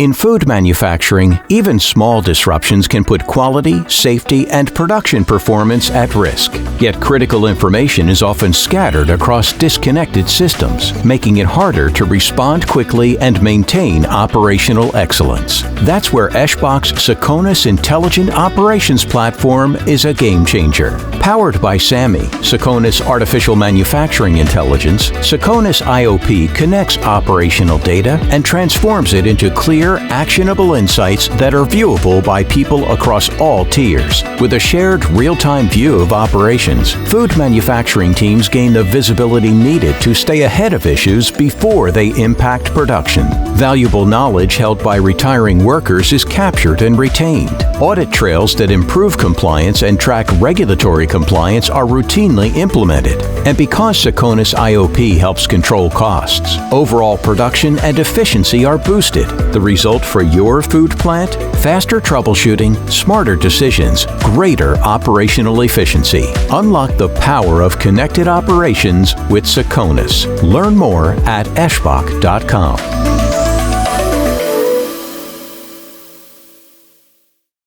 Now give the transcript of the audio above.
In food manufacturing, even small disruptions can put quality, safety, and production performance at risk. Yet critical information is often scattered across disconnected systems, making it harder to respond quickly and maintain operational excellence. That's where eschbach's Seqonis Intelligent Operations Platform is a game changer. Powered by SAMI, Seqonis Artificial Manufacturing Intelligence, Seqonis IOP connects operational data and transforms it into clear, actionable insights that are viewable by people across all tiers. With a shared real-time view of operations, food manufacturing teams gain the visibility needed to stay ahead of issues before they impact production. Valuable knowledge held by retiring workers is captured and retained. Audit trails that improve compliance and track regulatory compliance are routinely implemented. And because Seqonis IOP helps control costs, overall production and efficiency are boosted. The result for your food plant? Faster troubleshooting, smarter decisions, greater operational efficiency. Unlock the power of connected operations with Seqonis. Learn more at eschbach.com.